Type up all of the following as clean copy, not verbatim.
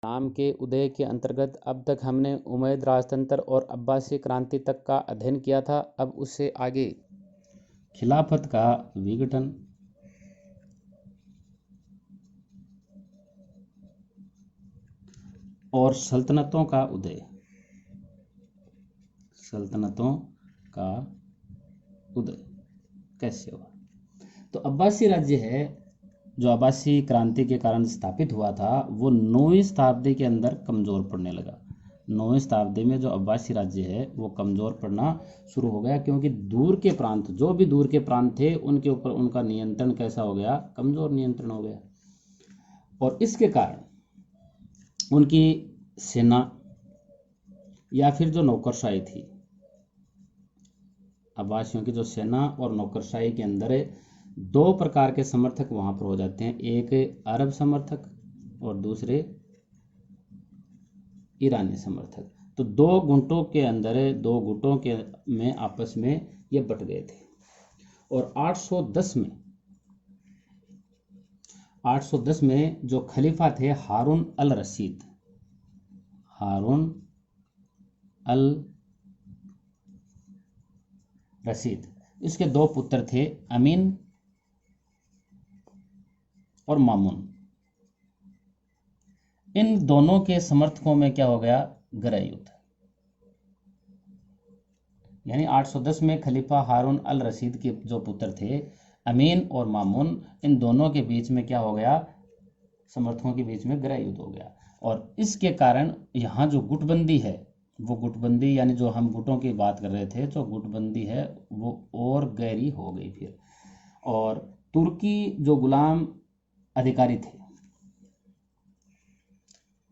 नाम के उदय के अंतर्गत अब तक हमने उमैयद राजतंत्र और अब्बासी क्रांति तक का अध्ययन किया था। अब उससे आगे खिलाफत का विघटन और सल्तनतों का उदय, सल्तनतों का उदय कैसे हुआ। तो अब्बासी राज्य है जो अब्बासी क्रांति के कारण स्थापित हुआ था, वो 9वीं शताब्दी के अंदर कमज़ोर पड़ने लगा। 9वीं शताब्दी में जो अब्बासी राज्य है वो कमज़ोर पड़ना शुरू हो गया, क्योंकि दूर के प्रांत, जो भी दूर के प्रांत थे, उनके ऊपर उनका नियंत्रण कैसा हो गया, कमज़ोर नियंत्रण हो गया। और इसके कारण उनकी सेना या फिर जो नौकरशाही थी, अब्बासियों की जो सेना और नौकरशाही के अंदर 2 प्रकार के समर्थक वहाँ पर हो जाते हैं, एक अरब समर्थक और दूसरे ईरानी समर्थक। तो 2 गुटों के अंदर, 2 गुटों के में आपस में ये बट गए थे। और 810 में जो खलीफा थे हारून अल रशीद, हारून अल रशीद, इसके 2 पुत्र थे, अमीन और मामून। इन दोनों के समर्थकों में क्या हो गया, गृह युद्ध। यानी 810 में खलीफा हारून अल रशीद के जो पुत्र थे अमीन और मामून, इन दोनों के बीच में क्या हो गया, समर्थकों के बीच में गृह युद्ध हो गया। और इसके कारण यहाँ जो गुटबंदी है, वो गुटबंदी यानी जो हम गुटों की बात कर रहे थे, जो गुटबंदी है वो और गहरी हो गई फिर। और तुर्की जो गुलाम अधिकारी थे,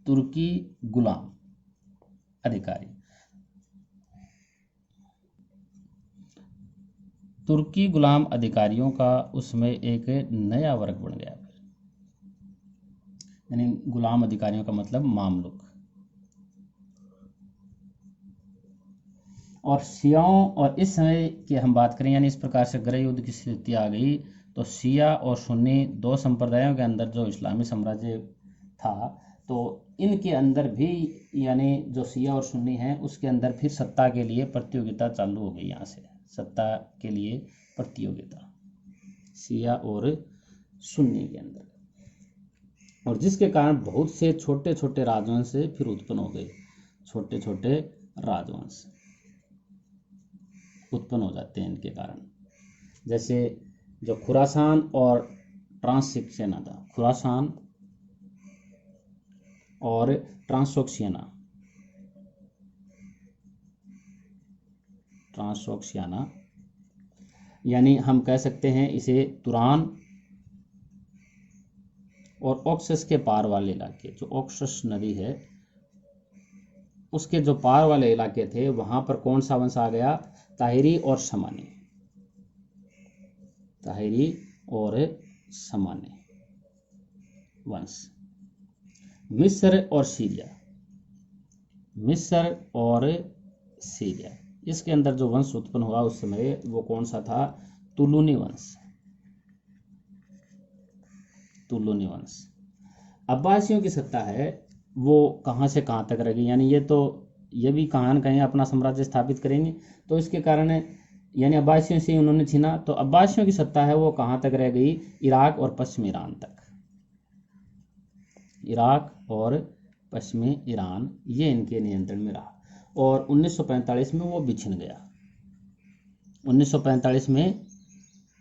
तुर्की गुलाम अधिकारी, तुर्की गुलाम अधिकारियों का उसमें एक नया वर्ग बन गया। यानी गुलाम अधिकारियों का मतलब मामलुक। और शियाओं, और इस समय की हम बात करें, यानी इस प्रकार से गृह युद्ध की स्थिति आ गई, तो शिया और सुन्नी 2 संप्रदायों के अंदर जो इस्लामी साम्राज्य था, तो इनके अंदर भी, यानी जो शिया और सुन्नी हैं उसके अंदर फिर सत्ता के लिए प्रतियोगिता चालू हो गई। यहाँ से सत्ता के लिए प्रतियोगिता शिया और सुन्नी के अंदर, और जिसके कारण बहुत से छोटे छोटे राजवंश फिर उत्पन्न हो गए। छोटे छोटे राजवंश उत्पन्न हो जाते हैं इनके कारण। जैसे जो खुरासान और ट्रांसोक्सियाना था, खुरासान और ट्रांसोक्सियाना, यानी हम कह सकते हैं इसे तुरान और ऑक्सस के पार वाले इलाके, जो ऑक्सस नदी है उसके जो पार वाले इलाके थे, वहां पर कौन सा वंश आ गया, ताहिरी और समानी, ताहिरी और समानी वंश। मिस्र और सीरिया, मिस्र और सीरिया, इसके अंदर जो वंश उत्पन्न हुआ उस समय वो कौन सा था, तुलूनी वंश, तुलूनी वंश। अब्बासियों की सत्ता है वो कहाँ से कहाँ तक रहेगी, यानी ये भी कहाँ न कहीं अपना साम्राज्य स्थापित करेंगे। तो इसके कारण यानी अब्बासियों से उन्होंने छीना, तो अब्बासियों की सत्ता है वो कहाँ तक रह गई, इराक और पश्चिमी ईरान तक। इराक और पश्चिमी ईरान ये इनके नियंत्रण में रहा। और 1945 में वो बिछड़ गया। 1945 में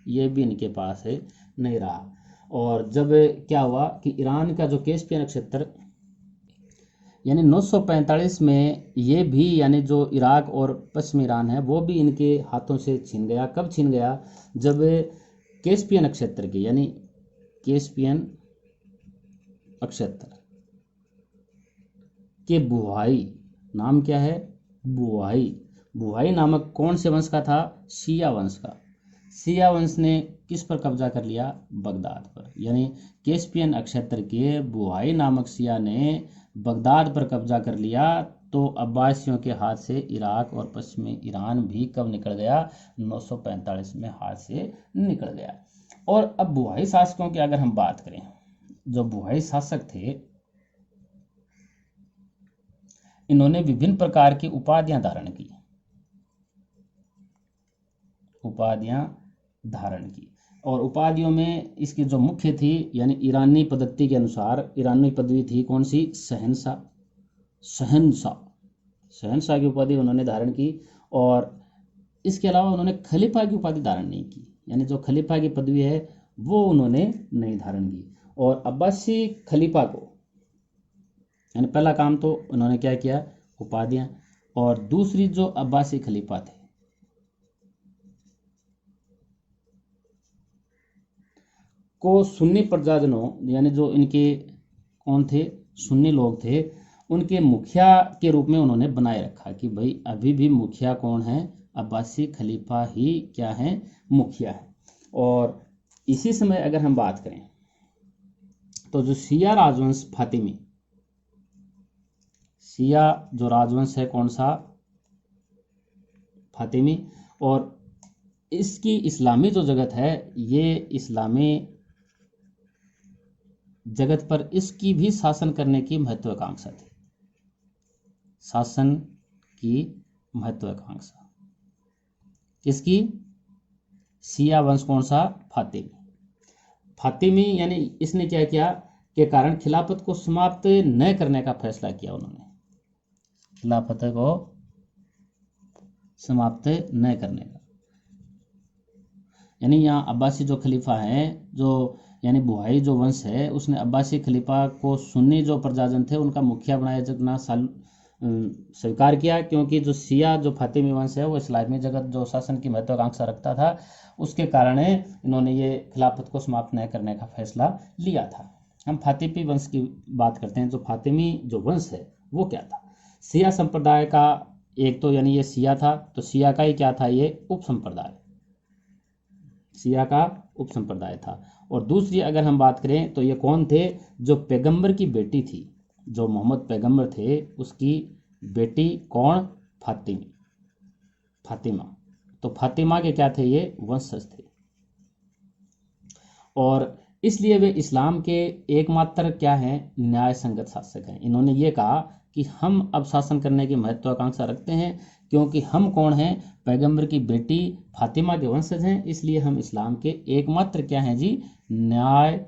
ये भी इनके पास है नहीं रहा। और जब क्या हुआ कि ईरान का जो कैस्पियन क्षेत्र, यानी 945 में ये भी, यानी जो इराक और पश्चिमी ईरान है वो भी इनके हाथों से छीन गया। कब छीन गया, जब कैस्पियन क्षेत्र के, यानी कैस्पियन क्षेत्र के बुहाई, नाम क्या है, बुहाई, बुहाई नामक कौन से वंश का था, शिया वंश का। शिया वंश ने किस पर कब्जा कर लिया, बगदाद पर। यानी कैस्पियन क्षेत्र के बुहाई नामक शिया ने बगदाद पर कब्जा कर लिया। तो अब्बासियों के हाथ से इराक और पश्चिमी ईरान भी कब निकल गया, 945 में हाथ से निकल गया। और अब बुहाई शासकों की अगर हम बात करें, जो बुहाई शासक थे इन्होंने विभिन्न प्रकार की उपाधियां धारण की, उपाधियां धारण की। और उपाधियों में इसकी जो मुख्य थी, यानी ईरानी पद्धति के अनुसार ईरानी पदवी थी कौन सी? शहंशाह। शहंशाह, शहंशाह की उपाधि उन्होंने धारण की। और इसके अलावा उन्होंने खलीफा की उपाधि धारण नहीं की, यानी जो खलीफा की पदवी है वो उन्होंने नहीं धारण की। और अब्बासी खलीफा को, यानी पहला काम तो उन्होंने क्या किया? उपाधियां। और दूसरी जो अब्बासी खलीफा थे को सुन्नी प्रजाजनों, यानी जो इनके कौन थे? सुन्नी लोग थे, उनके मुखिया के रूप में उन्होंने बनाए रखा कि भाई अभी भी मुखिया कौन है? अब्बासी खलीफा ही क्या है? मुखिया है। और इसी समय अगर हम बात करें तो जो शिया राजवंश फातिमी, शिया जो राजवंश है कौन सा? फातिमी। और इसकी इस्लामी जो जगत है, ये इस्लामी जगत पर इसकी भी शासन करने की महत्वाकांक्षा थी, शासन की महत्वाकांक्षा। किसकी? शिया वंश कौन सा? फातिमी। फातिमी यानी इसने क्या किया के कारण खिलाफत को समाप्त न करने का फैसला किया उन्होंने, खिलाफत को समाप्त न करने का। यानी यहाँ अब्बासी जो खलीफा है, जो यानी बुहाई जो वंश है, उसने अब्बासी खलीफा को सुन्नी जो प्रजाजन थे उनका मुखिया बनाया जाना स्वीकार किया, क्योंकि जो शिया जो फातिमी वंश है वो इस्लामी जगत जो शासन की महत्वाकांक्षा रखता था, उसके कारण इन्होंने ये खिलाफत को समाप्त न करने का फैसला लिया था। हम फातिमी वंश की बात करते हैं। जो फातिमी जो वंश है वो क्या था? शिया संप्रदाय का एक तो यानी ये शिया था, तो शिया का ही क्या था? ये उप संप्रदाय, शिया का उप संप्रदाय था। और दूसरी अगर हम बात करें तो ये कौन थे? जो पैगंबर की बेटी थी, जो मोहम्मद पैगंबर थे उसकी बेटी कौन? फातिमी, फातिमा। तो फातिमा के क्या थे? ये वंशज थे। और इसलिए वे इस्लाम के एकमात्र क्या हैं? न्याय संगत शासक हैं। इन्होंने ये कहा कि हम अब शासन करने की महत्वाकांक्षा रखते हैं, क्योंकि हम कौन हैं? पैगंबर की बेटी फातिमा के वंशज हैं, इसलिए हम इस्लाम के एकमात्र क्या हैं जी? न्याय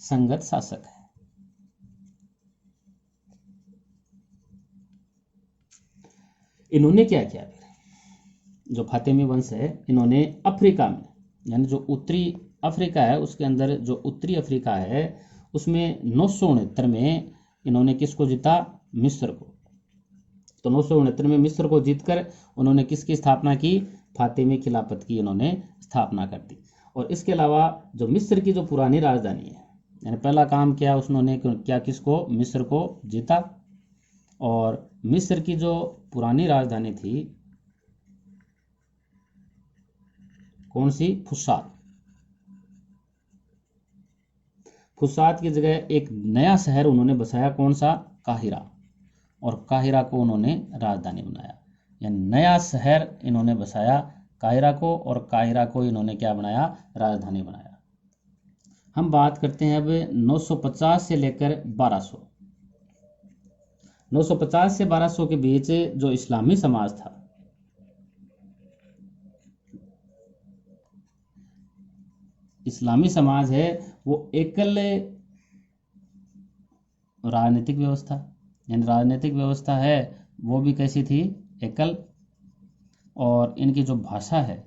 संगत शासक हैं। इन्होंने क्या किया? जो फातिमी वंश है, इन्होंने अफ्रीका में, यानी जो उत्तरी अफ्रीका है उसके अंदर जो उत्तरी अफ्रीका है उसमें 969 में इन्होंने किसको जीता? मिस्र को। तो 969 में मिस्र को जीतकर उन्होंने किसकी स्थापना की? फातिमी खिलाफत की इन्होंने स्थापना कर दी। और इसके अलावा जो मिस्र की जो पुरानी राजधानी है, यानी पहला काम किया उसने क्या? किसको? मिस्र को जीता। और मिस्र की जो पुरानी राजधानी थी कौन सी? फुसात। फुसात की जगह एक नया शहर उन्होंने बसाया, कौन सा? काहिरा। और काहिरा को उन्होंने राजधानी बनाया, यानी नया शहर इन्होंने बसाया काहिरा को, और काहिरा को इन्होंने क्या बनाया? राजधानी बनाया। हम बात करते हैं अब 950 से लेकर 1200। 950 से 1200 के बीच जो इस्लामी समाज था, इस्लामी समाज है वो एकल राजनीतिक व्यवस्था, यानी राजनीतिक व्यवस्था है वो भी कैसी थी? एकल। और इनकी जो भाषा है,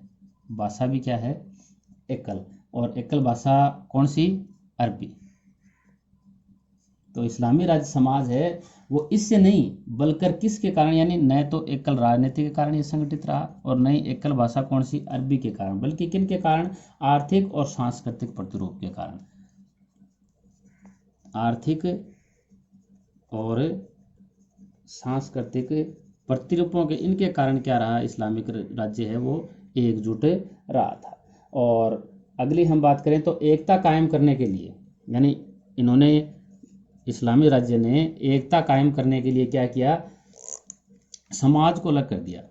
भाषा भी क्या है? एकल। और एकल भाषा कौन सी? अरबी। तो इस्लामी राज्य समाज है वो इससे नहीं बल्कि किसके कारण, यानी न तो एकल राजनीति के कारण ये संगठित रहा और न ही एकल भाषा कौन सी? अरबी के कारण, बल्कि किन के कारण? आर्थिक और सांस्कृतिक प्रतिरूप के कारण। आर्थिक और सांस्कृतिक प्रतिरूपों के इनके कारण क्या रहा? इस्लामिक राज्य है वो एकजुट रहा था। और अगली हम बात करें तो एकता कायम करने के लिए, यानी इन्होंने इस्लामी राज्य ने एकता कायम करने के लिए क्या किया? समाज को अलग कर दिया।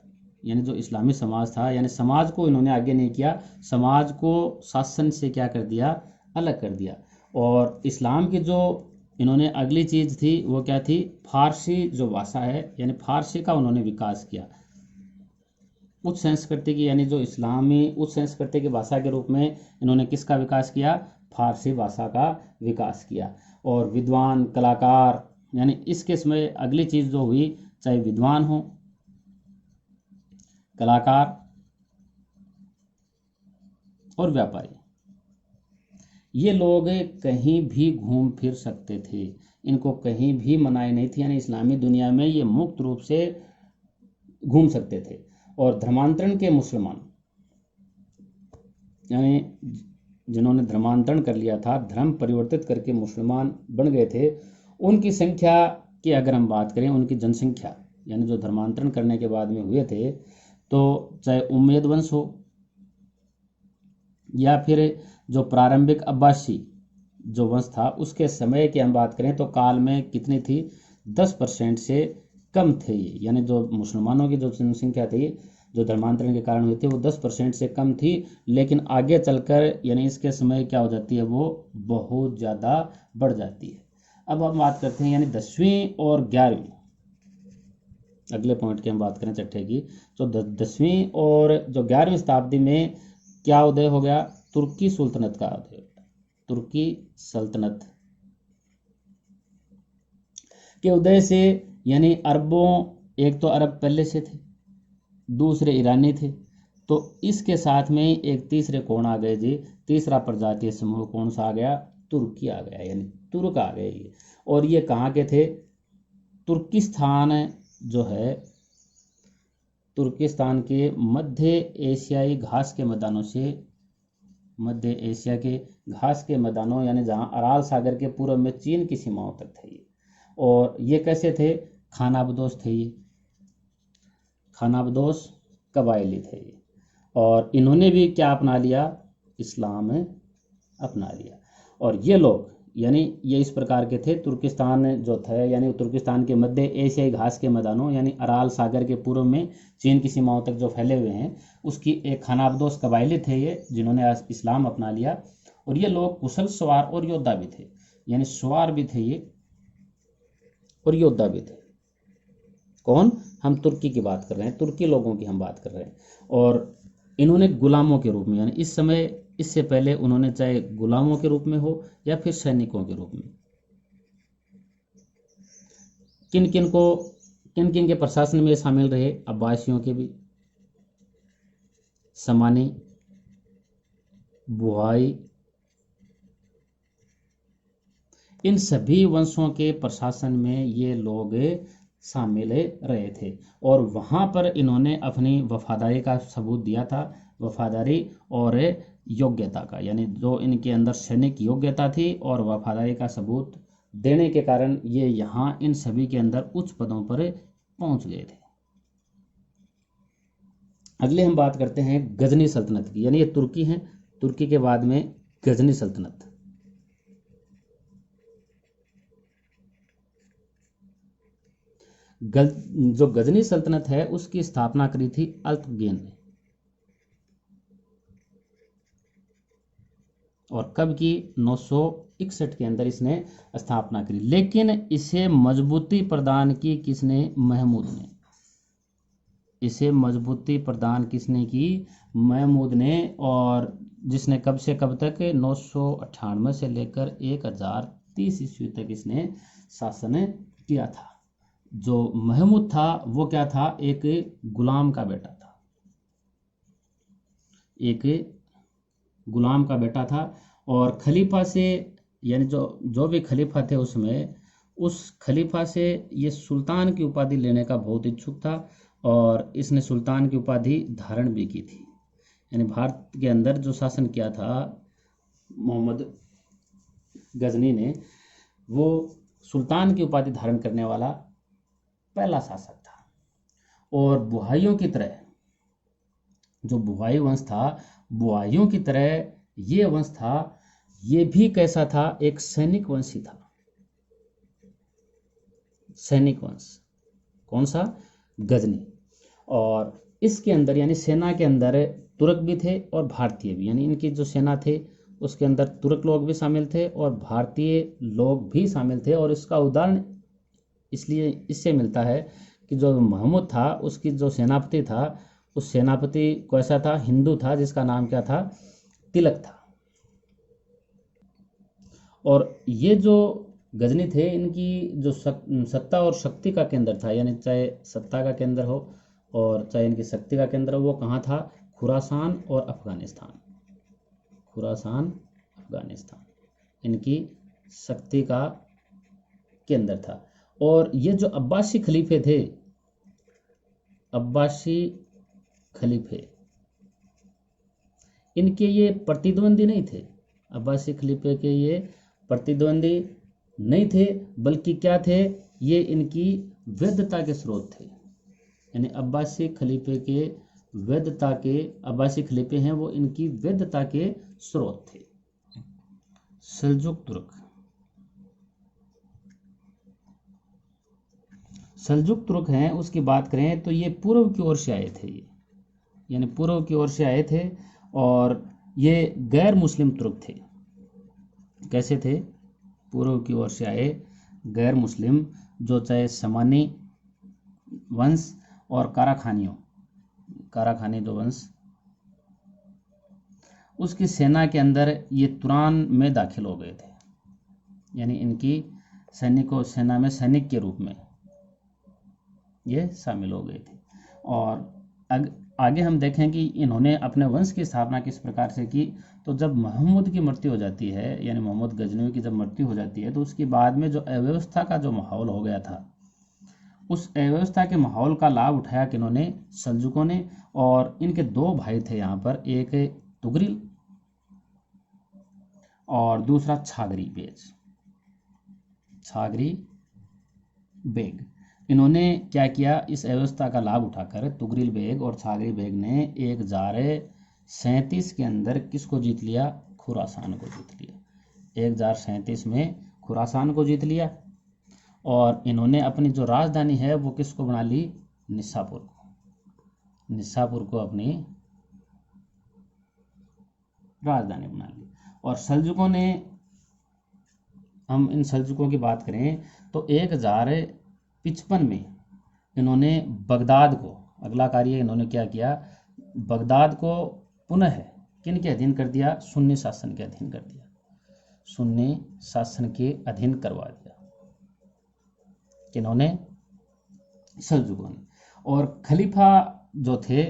यानी जो इस्लामी समाज था, यानी समाज को इन्होंने आगे नहीं किया, समाज को शासन से क्या कर दिया? अलग कर दिया। और इस्लाम की जो इन्होंने अगली चीज़ थी वो क्या थी, फारसी जो भाषा है यानी फारसी का उन्होंने विकास किया। उच्च संस्कृति की यानी जो इस्लामी उच्च संस्कृति की भाषा के रूप में इन्होंने किसका विकास किया, फारसी भाषा का विकास किया। और विद्वान कलाकार यानी इसके समय अगली चीज़ जो हुई, चाहे विद्वान हो, कलाकार और व्यापारी, ये लोग कहीं भी घूम फिर सकते थे, इनको कहीं भी मनाही नहीं थी, यानी इस्लामी दुनिया में ये मुक्त रूप से घूम सकते थे। और धर्मांतरण के मुसलमान यानी जिन्होंने धर्मांतरण कर लिया था, धर्म परिवर्तित करके मुसलमान बन गए थे, उनकी संख्या की अगर हम बात करें, उनकी जनसंख्या यानी जो धर्मांतरण करने के बाद में हुए थे, तो चाहे उम्मयद वंश हो या फिर जो प्रारंभिक अब्बासी जो वंश था, उसके समय की हम बात करें तो काल में कितनी थी, 10% से कम थे ये, यानी जो मुसलमानों की जो जनसंख्या थी जो धर्मांतरण के कारण हुई थी वो 10% से कम थी। लेकिन आगे चलकर यानी इसके समय क्या हो जाती है, वो बहुत ज़्यादा बढ़ जाती है। अब हम बात करते हैं यानी 10वीं और 11वीं, अगले पॉइंट की हम बात करें छठे की, तो 10वीं और जो 11वीं शताब्दी में क्या उदय हो गया, तुर्की सुल्तनत का उदय हो गया। तुर्की सल्तनत के उदय से यानी अरबों, एक तो अरब पहले से थे, दूसरे ईरानी थे, तो इसके साथ में एक तीसरे कौन आ गए जी, तीसरा प्रजातीय समूह कौन सा आ गया, तुर्की आ गया, यानी तुर्क आ गए ये। और ये कहाँ के थे, तुर्किस्तान जो है, तुर्किस्तान के मध्य एशियाई घास के मैदानों से, मध्य एशिया के घास के मैदानों यानी जहाँ अराल सागर के पूर्व में चीन की सीमाओं तक थे ये। और ये कैसे थे, खानाबदोश थे ये, खानाबदोश कबायली थे ये। और इन्होंने भी क्या अपना लिया, इस्लाम अपना लिया। और ये लोग यानी ये इस प्रकार के थे, तुर्किस्तान जो थे यानी तुर्किस्तान के मध्य एशियाई घास के मैदानों यानी अराल सागर के पूर्व में चीन की सीमाओं तक जो फैले हुए हैं, उसकी एक खानाबदोश कबायली थे ये, जिन्होंने इस्लाम अपना लिया। और ये लोग कुशल सवार और योद्धा भी थे, यानी सवार भी थे ये और योद्धा भी थे। कौन, हम तुर्की की बात कर रहे हैं, तुर्की लोगों की हम बात कर रहे हैं। और इन्होंने गुलामों के रूप में यानी इस समय, इससे पहले उन्होंने चाहे गुलामों के रूप में हो या फिर सैनिकों के रूप में, किन किन के प्रशासन में शामिल रहे, अब्बासियों के भी, समानी, बुहाई, इन सभी वंशों के प्रशासन में ये लोग शामिल रहे थे। और वहाँ पर इन्होंने अपनी वफादारी का सबूत दिया था, वफादारी और योग्यता का, यानी जो इनके अंदर सैनिक योग्यता थी और वफादारी का सबूत देने के कारण ये यहाँ इन सभी के अंदर उच्च पदों पर पहुँच गए थे। अगले हम बात करते हैं गजनी सल्तनत की, यानी ये तुर्की हैं, तुर्की के बाद में गजनी सल्तनत। जो गजनी सल्तनत है उसकी स्थापना करी थी अल्तगेन ने। और कब की, 961 के अंदर इसने स्थापना करी। लेकिन इसे मजबूती प्रदान की किसने, महमूद ने। इसे मजबूती प्रदान किसने की, महमूद ने। और जिसने कब से कब तक, 998 से लेकर 1030 ईस्वी तक इसने शासन किया था। जो महमूद था वो क्या था, एक गुलाम का बेटा था, एक गुलाम का बेटा था। और खलीफा से यानी जो भी खलीफा थे उसमें, उस खलीफा से ये सुल्तान की उपाधि लेने का बहुत इच्छुक था। और इसने सुल्तान की उपाधि धारण भी की थी, यानी भारत के अंदर जो शासन किया था मोहम्मद गजनी ने, वो सुल्तान की उपाधि धारण करने वाला पहला शासक था। और बुहाइयों की तरह, जो बुहाई वंश था, बुहाइयों की तरह ये वंश था, ये भी कैसा था, एक सैनिक वंश ही था, सैनिक वंश। कौन सा, गजनी। और इसके अंदर यानी सेना के अंदर तुर्क भी थे और भारतीय भी, यानी इनकी जो सेना थे उसके अंदर तुर्क लोग भी शामिल थे और भारतीय लोग भी शामिल थे। और इसका उदाहरण इसलिए इससे मिलता है कि जो महमूद था उसकी जो सेनापति था, उस सेनापति कैसा था, हिंदू था, जिसका नाम क्या था, तिलक था। और ये जो गजनी थे, इनकी जो सत्ता और शक्ति का केंद्र था, यानी चाहे सत्ता का केंद्र हो और चाहे इनकी शक्ति का केंद्र हो, वो कहाँ था, खुरासान और अफगानिस्तान। खुरासान, अफगानिस्तान इनकी शक्ति का केंद्र था। और ये जो अब्बासी खलीफे थे, अब्बासी खलीफे, इनके ये प्रतिद्वंदी नहीं थे। अब्बासी खलीफे के ये प्रतिद्वंदी नहीं थे, बल्कि क्या थे, ये इनकी वैधता के स्रोत थे। यानी अब्बासी खलीफे के वैधता के, अब्बासी खलीफे हैं वो इनकी वैधता के स्रोत थे। सल्जुक तुर्क, सल्जुक तुर्क हैं, उसकी बात करें तो ये पूर्व की ओर से आए थे, यानी पूर्व की ओर से आए थे। और ये गैर मुस्लिम तुर्क थे। कैसे थे, पूर्व की ओर से आए गैर मुस्लिम, जो चाहे समानी वंश और काराखानी जो वंश, उसकी सेना के अंदर ये तुरान में दाखिल हो गए थे। यानी इनकी सेना में सैनिक के रूप में ये शामिल हो गए थे। और आगे हम देखें कि इन्होंने अपने वंश की स्थापना किस प्रकार से की। तो जब महमूद की मृत्यु हो जाती है, यानी मोहम्मद गजनवी की जब मृत्यु हो जाती है, तो उसके बाद में जो अव्यवस्था का जो माहौल हो गया था, उस अव्यवस्था के माहौल का लाभ उठाया किन्होंने, सल्जुकों ने। और इनके दो भाई थे यहाँ पर, एक तुगरिल और दूसरा छागरी बेग। इन्होंने क्या किया, इस अव्यवस्था का लाभ उठाकर तुगरिल बेग और छागरी बेग ने 1037 के अंदर किसको जीत लिया, खुरासान को जीत लिया। 1037 में खुरासान को जीत लिया। और इन्होंने अपनी जो राजधानी है वो किसको बना ली, निसापुर को अपनी राजधानी बना ली। और सल्जुकों ने, हम इन सल्जुकों की बात करें तो 1055 में इन्होंने बगदाद को, अगला कार्य इन्होंने क्या किया, बगदाद को पुनः किन के अधीन कर दिया, सुन्नी शासन के अधीन कर दिया, सुन्नी शासन के अधीन करवा दिया किन्होंने, सल्जुकों ने। और खलीफा जो थे,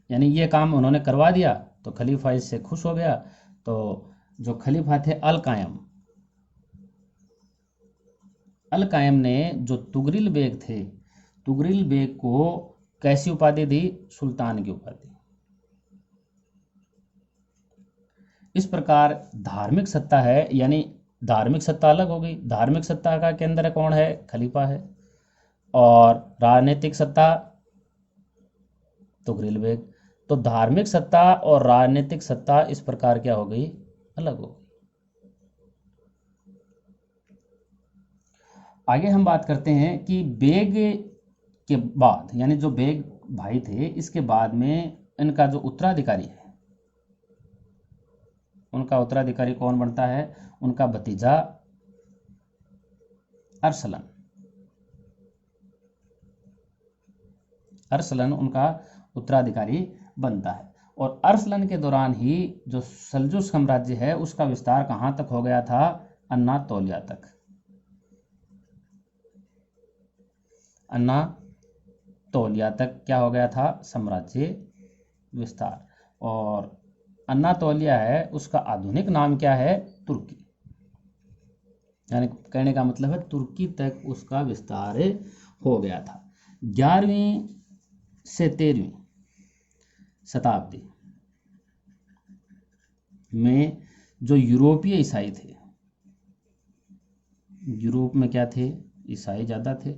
यानी ये काम उन्होंने करवा दिया तो खलीफा इससे खुश हो गया। तो जो खलीफा थे अल कायम ने जो तुगरिल बेग थे, तुगरिल बेग को कैसी उपाधि दी, सुल्तान की उपाधि। इस प्रकार धार्मिक सत्ता है, यानी धार्मिक सत्ता अलग हो गई, धार्मिक सत्ता का केंद्र कौन है, खलीफा है। और राजनीतिक सत्ता तुगरिल बेग। तो धार्मिक सत्ता और राजनीतिक सत्ता इस प्रकार क्या हो गई, अलग हो गई। आगे हम बात करते हैं कि बेग के बाद, यानी जो बेग भाई थे, इसके बाद में इनका जो उत्तराधिकारी है, उनका उत्तराधिकारी कौन बनता है, उनका भतीजा अरसलन उनका उत्तराधिकारी बनता है। और अरसलन के दौरान ही जो सल्जुक साम्राज्य है उसका विस्तार कहाँ तक हो गया था, अन्नातोलिया तक। अन्नातोलिया तक क्या हो गया था, साम्राज्य विस्तार। और अन्नातोलिया है, उसका आधुनिक नाम क्या है, तुर्की। यानी कहने का मतलब है तुर्की तक उसका विस्तार हो गया था। 11वीं से 13वीं शताब्दी में जो यूरोपीय ईसाई थे, यूरोप में क्या थे, ईसाई ज़्यादा थे।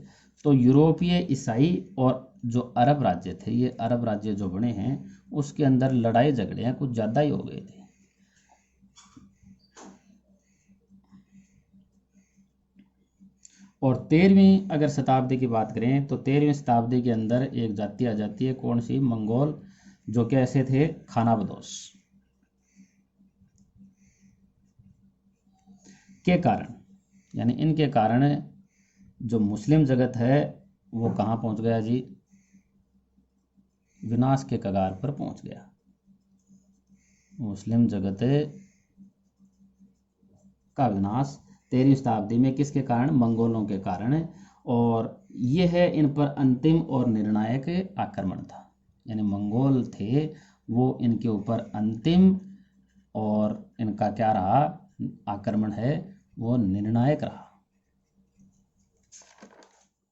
तो यूरोपीय ईसाई और जो अरब राज्य थे, ये अरब राज्य जो बने हैं, उसके अंदर लड़ाई झगड़े कुछ ज़्यादा ही हो गए थे। और 13वीं अगर शताब्दी की बात करें तो 13वीं शताब्दी के अंदर एक जाति आ जाती है, कौन सी, मंगोल, जो कि ऐसे थे खानाबदोश। के कारण, यानी इनके कारण जो मुस्लिम जगत है वो कहाँ पहुँच गया जी? विनाश के कगार पर पहुँच गया। मुस्लिम जगत का विनाश 13वीं शताब्दी में किसके कारण? मंगोलों के कारण। और ये है इन पर अंतिम और निर्णायक आक्रमण था, यानी मंगोल थे वो इनके ऊपर अंतिम, और इनका क्या रहा? आक्रमण है वो निर्णायक रहा।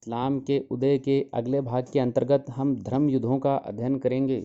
इस्लाम के उदय के अगले भाग के अंतर्गत हम धर्म युद्धों का अध्ययन करेंगे।